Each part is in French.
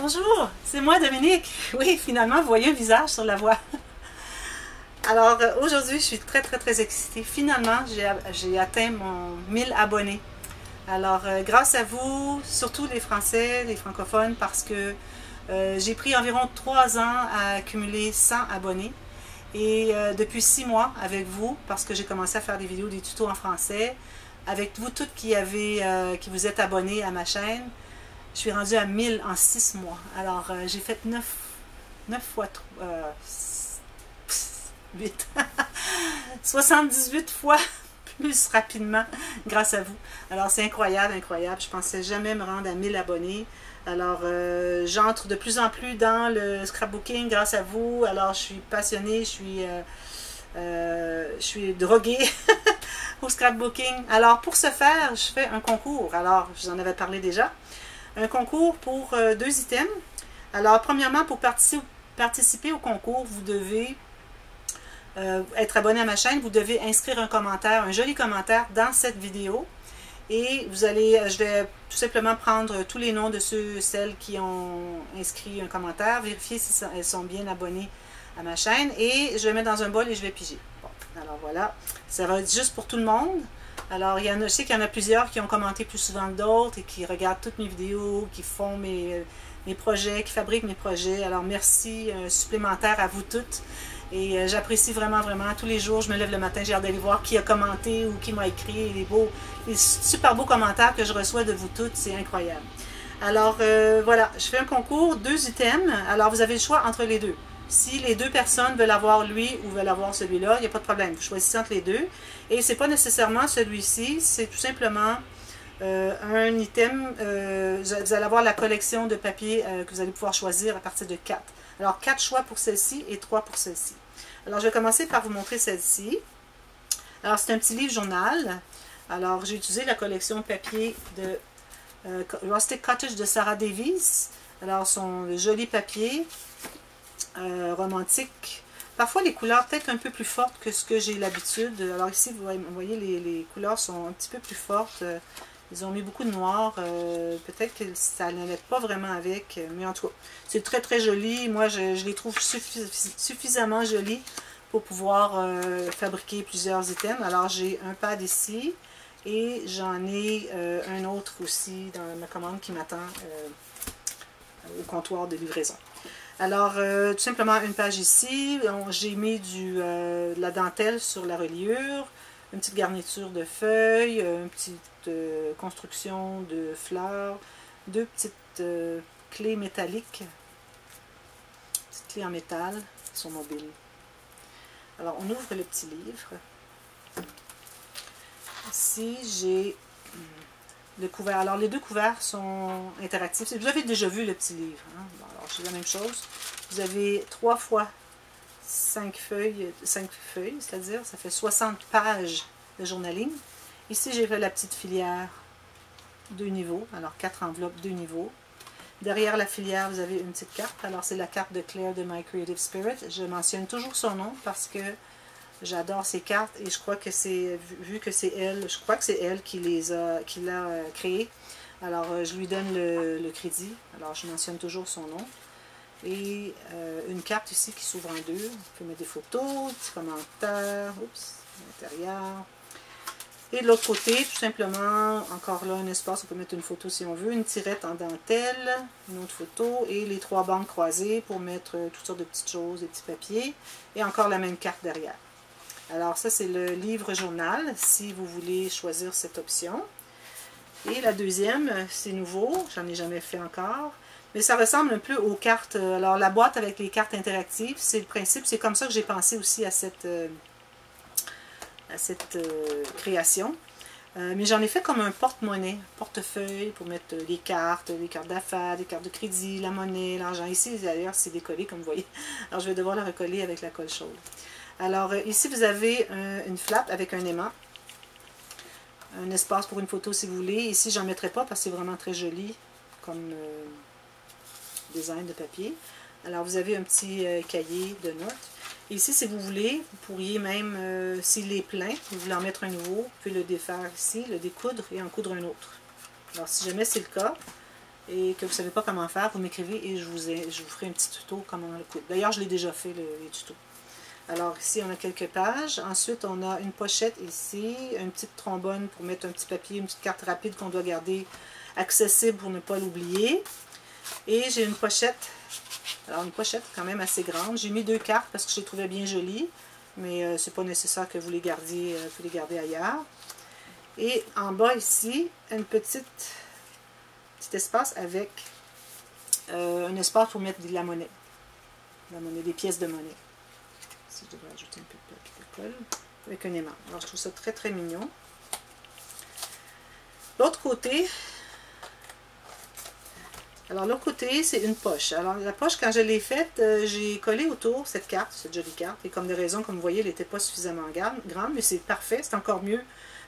Bonjour, c'est moi Dominique. Oui, finalement, vous voyez un visage sur la voix. Alors, aujourd'hui, je suis très excitée. Finalement, j'ai atteint mon 1000 abonnés. Alors, grâce à vous, surtout les Français, les francophones, parce que j'ai pris environ 3 ans à accumuler 100 abonnés. Et depuis 6 mois avec vous, parce que j'ai commencé à faire des vidéos, des tutos en français, avec vous toutes qui vous êtes abonnés à ma chaîne, je suis rendue à 1000 en 6 mois. Alors, j'ai fait 9 fois 8. 78 fois plus rapidement grâce à vous. Alors, c'est incroyable. Je pensais jamais me rendre à 1000 abonnés. Alors, j'entre de plus en plus dans le scrapbooking grâce à vous. Alors, je suis passionnée, je suis droguée au scrapbooking. Alors, pour ce faire, je fais un concours. Alors, je vous en avais parlé déjà. Un concours pour 2 items. Alors, premièrement, pour participer au concours, vous devez être abonné à ma chaîne. Vous devez inscrire un commentaire, un joli commentaire dans cette vidéo. Et je vais tout simplement prendre tous les noms de celles qui ont inscrit un commentaire, vérifier si elles sont bien abonnées à ma chaîne. Et je vais mettre dans un bol et je vais piger. Bon, alors voilà, ça va être juste pour tout le monde. Alors, je sais qu'il y en a plusieurs qui ont commenté plus souvent que d'autres et qui regardent toutes mes vidéos, qui font mes projets, qui fabriquent mes projets. Alors, merci supplémentaire à vous toutes. Et j'apprécie vraiment tous les jours. Je me lève le matin, j'ai hâte d'aller voir qui a commenté ou qui m'a écrit. Les super beaux commentaires que je reçois de vous toutes, c'est incroyable. Alors, voilà, je fais un concours, 2 items. Alors, vous avez le choix entre les deux. Si les 2 personnes veulent avoir lui ou veulent avoir celui-là, il n'y a pas de problème. Vous choisissez entre les deux. Et c'est pas nécessairement celui-ci, c'est tout simplement un item. Vous allez avoir la collection de papier que vous allez pouvoir choisir à partir de 4. Alors, 4 choix pour celle-ci et 3 pour celle-ci. Alors, je vais commencer par vous montrer celle-ci. Alors, c'est un petit livre journal. Alors, j'ai utilisé la collection papier de Rustic Cottage de Sarah Davies. Alors, son joli papier romantique. Parfois, les couleurs peut-être un peu plus fortes que ce que j'ai l'habitude. Alors ici, vous voyez, les couleurs sont un petit peu plus fortes. Ils ont mis beaucoup de noir. Peut-être que ça n'allait pas vraiment avec. Mais en tout cas, c'est très joli. Moi, je les trouve suffisamment jolis pour pouvoir fabriquer plusieurs items. Alors, j'ai un pad ici. Et j'en ai un autre aussi dans ma commande qui m'attend au comptoir de livraison. Alors, tout simplement une page ici, j'ai mis de la dentelle sur la reliure, une petite garniture de feuilles, une petite construction de fleurs, 2 petites clés métalliques, petites clés en métal sur mobile. Alors, on ouvre le petit livre. Ici, j'ai le couvert. Alors, les 2 couverts sont interactifs. Vous avez déjà vu le petit livre. Hein? Bon, alors, c'est la même chose. Vous avez 3 fois 5 feuilles, c'est-à-dire, ça fait 60 pages de journaling. Ici, j'ai fait la petite filière 2 niveaux. Alors, 4 enveloppes, 2 niveaux. Derrière la filière, vous avez une petite carte. Alors, c'est la carte de Claire de My Creative Spirit. Je mentionne toujours son nom parce que j'adore ces cartes et je crois que vu que c'est elle, je crois que c'est elle qui l'a créée. Alors, je lui donne le crédit. Alors, je mentionne toujours son nom. Et une carte ici qui s'ouvre en 2. On peut mettre des photos, des petits commentaires, à l'intérieur. Et de l'autre côté, tout simplement, encore là, un espace, on peut mettre une photo si on veut, une tirette en dentelle, une autre photo, et les 3 bandes croisées pour mettre toutes sortes de petites choses, des petits papiers, et encore la même carte derrière. Alors ça, c'est le livre journal, si vous voulez choisir cette option. Et la deuxième, c'est nouveau, j'en ai jamais fait encore, mais ça ressemble un peu aux cartes. Alors la boîte avec les cartes interactives, c'est le principe, c'est comme ça que j'ai pensé aussi à cette création. Mais j'en ai fait comme un porte-monnaie, portefeuille pour mettre les cartes d'affaires, des cartes de crédit, la monnaie, l'argent. Ici, d'ailleurs, c'est décollé, comme vous voyez. Alors, je vais devoir le recoller avec la colle chaude. Alors, ici, vous avez une flappe avec un aimant. Un espace pour une photo, si vous voulez. Ici, j'en mettrai pas parce que c'est vraiment très joli comme design de papier. Alors, vous avez un petit cahier de notes. Et ici, si vous voulez, vous pourriez même, s'il est plein, vous voulez en mettre un nouveau, vous pouvez le défaire ici, le découdre et en coudre un autre. Alors, si jamais c'est le cas, et que vous ne savez pas comment faire, vous m'écrivez et je vous ferai un petit tuto comment le coudre. D'ailleurs, je l'ai déjà fait, les tutos. Alors ici, on a quelques pages. Ensuite, on a une pochette ici, une petite trombone pour mettre un petit papier, une petite carte rapide qu'on doit garder accessible pour ne pas l'oublier. Et j'ai une pochette, alors une pochette quand même assez grande. J'ai mis 2 cartes parce que je les trouvais bien jolies, mais c'est pas nécessaire que vous les gardiez, ailleurs. Et en bas ici, un petit espace avec un espace pour mettre de la monnaie, des pièces de monnaie. Ici, je devrais ajouter un peu de papier de colle avec un aimant. Alors, je trouve ça très, très mignon. L'autre côté, c'est une poche. Alors, la poche, quand je l'ai faite, j'ai collé autour cette jolie carte. Et comme de raison, comme vous voyez, elle n'était pas suffisamment grande, mais c'est parfait, c'est encore mieux,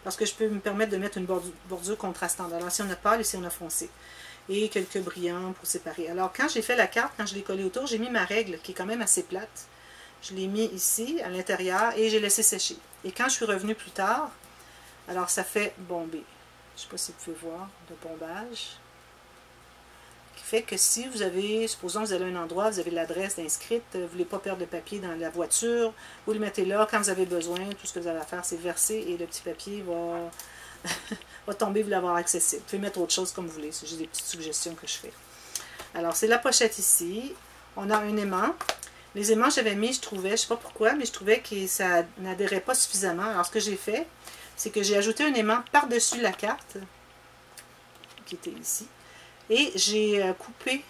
parce que je peux me permettre de mettre une bordure contrastante. Alors, si on a pâle, ici on a foncé. Et quelques brillants pour séparer. Alors, quand j'ai fait la carte, quand je l'ai collée autour, j'ai mis ma règle, qui est quand même assez plate. Je l'ai mis ici, à l'intérieur, et j'ai laissé sécher. Et quand je suis revenue plus tard, alors ça fait bomber. Je ne sais pas si vous pouvez voir le bombage. Qui fait que si vous avez, supposons que vous allez à un endroit, vous avez l'adresse inscrite, vous ne voulez pas perdre de papier dans la voiture, vous le mettez là, quand vous avez besoin, tout ce que vous avez à faire, c'est verser, et le petit papier va, va tomber, vous l'avoir accessible. Vous pouvez mettre autre chose comme vous voulez, c'est juste des petites suggestions que je fais. Alors, c'est la pochette ici. On a un aimant. Les aimants, j'avais mis, je trouvais, je ne sais pas pourquoi, mais je trouvais que ça n'adhérait pas suffisamment. Alors, ce que j'ai fait, c'est que j'ai ajouté un aimant par-dessus la carte, qui était ici, et j'ai coupé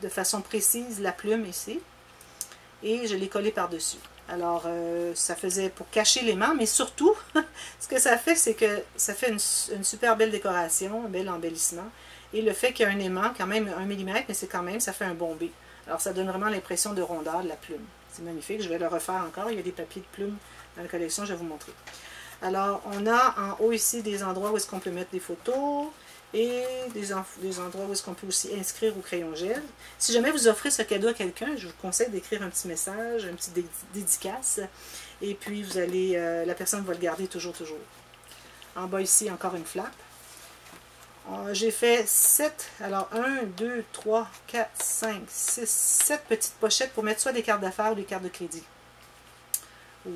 de façon précise la plume ici, et je l'ai collé par-dessus. Alors, ça faisait pour cacher l'aimant, mais surtout, ce que ça fait, c'est que ça fait une super belle décoration, un bel embellissement, et le fait qu'il y a un aimant, quand même 1 mm, mais c'est quand même, ça fait un bombé. Alors, ça donne vraiment l'impression de rondeur de la plume. C'est magnifique. Je vais le refaire encore. Il y a des papiers de plume dans la collection. Je vais vous montrer. Alors, on a en haut ici des endroits où est-ce qu'on peut mettre des photos et des endroits où est-ce qu'on peut aussi inscrire au crayon gel. Si jamais vous offrez ce cadeau à quelqu'un, je vous conseille d'écrire un petit message, une petite dédicace. Et puis, vous allez, la personne va le garder toujours. En bas ici, encore une flappe. J'ai fait 7, alors 1, 2, 3, 4, 5, 6, 7 petites pochettes pour mettre soit des cartes d'affaires ou des cartes de crédit. Ou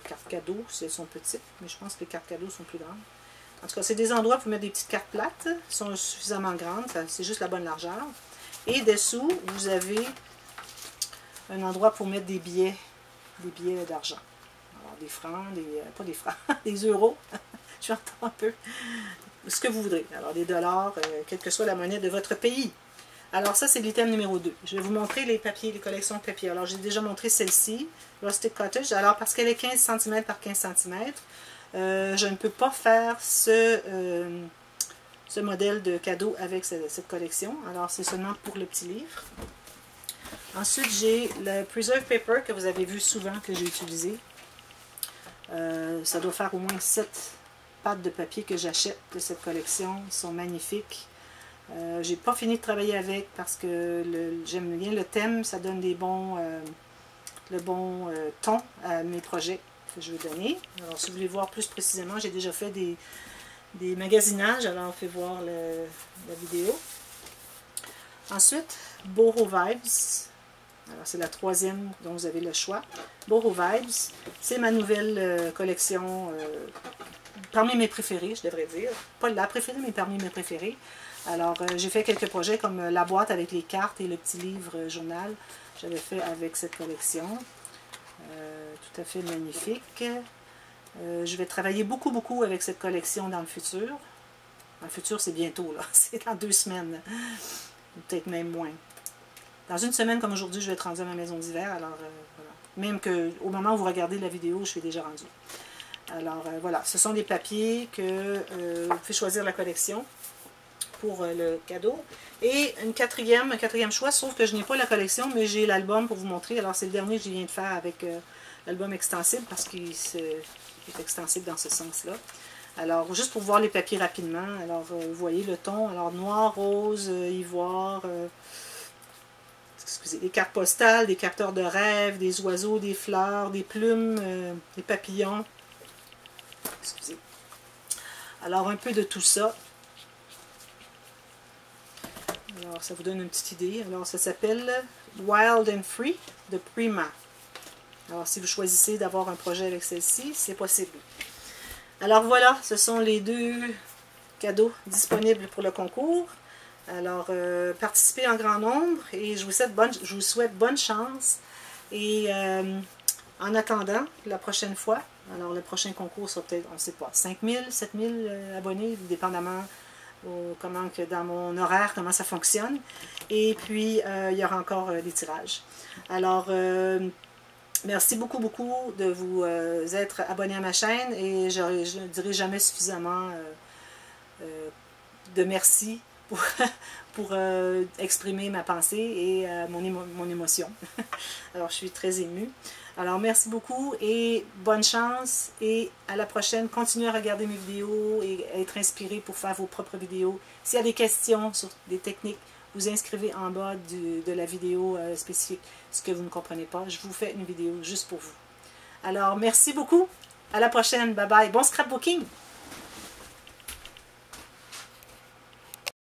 cartes cadeaux si elles sont petites, mais je pense que les cartes cadeaux sont plus grandes. En tout cas, c'est des endroits pour mettre des petites cartes plates, qui sont suffisamment grandes, c'est juste la bonne largeur. Et dessous, vous avez un endroit pour mettre des billets d'argent. Alors des francs, pas des francs, des euros, je entends un peu. Ce que vous voudrez. Alors, des dollars, quelle que soit la monnaie de votre pays. Alors, ça, c'est l'item numéro 2. Je vais vous montrer les papiers, les collections de papier. Alors, j'ai déjà montré celle-ci, Rustic Cottage. Alors, parce qu'elle est 15 cm par 15 cm, je ne peux pas faire ce modèle de cadeau avec cette collection. Alors, c'est seulement pour le petit livre. Ensuite, j'ai le Preserve Paper que vous avez vu souvent que j'ai utilisé. Ça doit faire au moins 7 pâtes de papier que j'achète de cette collection. Ils sont magnifiques. J'ai pas fini de travailler avec parce que j'aime bien le thème. Ça donne le bon ton à mes projets que je vais donner. Alors, si vous voulez voir plus précisément, j'ai déjà fait des magasinages. Alors, on fait voir la vidéo. Ensuite, Boho Vibes. Alors, c'est la 3e dont vous avez le choix. Boho Vibes, c'est ma nouvelle collection, parmi mes préférés, je devrais dire. Pas la préférée, mais parmi mes préférés. Alors, j'ai fait quelques projets comme la boîte avec les cartes et le petit livre journal. J'avais fait avec cette collection. Tout à fait magnifique. Je vais travailler beaucoup avec cette collection dans le futur. Dans le futur, c'est bientôt, là. C'est dans 2 semaines. Peut-être même moins. Dans 1 semaine comme aujourd'hui, je vais être rendue à ma maison d'hiver. Alors, voilà. Même qu'au moment où vous regardez la vidéo, je suis déjà rendue. Alors, voilà. Ce sont des papiers que vous pouvez choisir la collection pour le cadeau. Et un quatrième choix, sauf que je n'ai pas la collection, mais j'ai l'album pour vous montrer. Alors, c'est le dernier que je viens de faire avec l'album extensible, parce qu'il est extensible dans ce sens-là. Alors, juste pour voir les papiers rapidement. Alors, vous voyez le ton. Alors, noir, rose, ivoire... excusez, des cartes postales, des capteurs de rêves, des oiseaux, des fleurs, des plumes, des papillons. Excusez. Alors, un peu de tout ça. Alors, ça vous donne une petite idée. Alors, ça s'appelle Wild and Free de Prima. Alors, si vous choisissez d'avoir un projet avec celle-ci, c'est possible. Alors, voilà, ce sont les 2 cadeaux disponibles pour le concours. Alors, participez en grand nombre et je vous souhaite bonne chance. Et en attendant, la prochaine fois, alors le prochain concours sera peut-être, on ne sait pas, 5000, 7000 abonnés, dépendamment comment que dans mon horaire, comment ça fonctionne. Et puis, il y aura encore des tirages. Alors, merci beaucoup, beaucoup de vous être abonnés à ma chaîne et je ne dirai jamais suffisamment de merci pour exprimer ma pensée et mon émotion. Alors, je suis très émue. Alors, merci beaucoup et bonne chance et à la prochaine. Continuez à regarder mes vidéos et à être inspiré pour faire vos propres vidéos. S'il y a des questions sur des techniques, vous inscrivez en bas de la vidéo spécifique ce que vous ne comprenez pas. Je vous fais une vidéo juste pour vous. Alors, merci beaucoup. À la prochaine. Bye bye. Bon scrapbooking!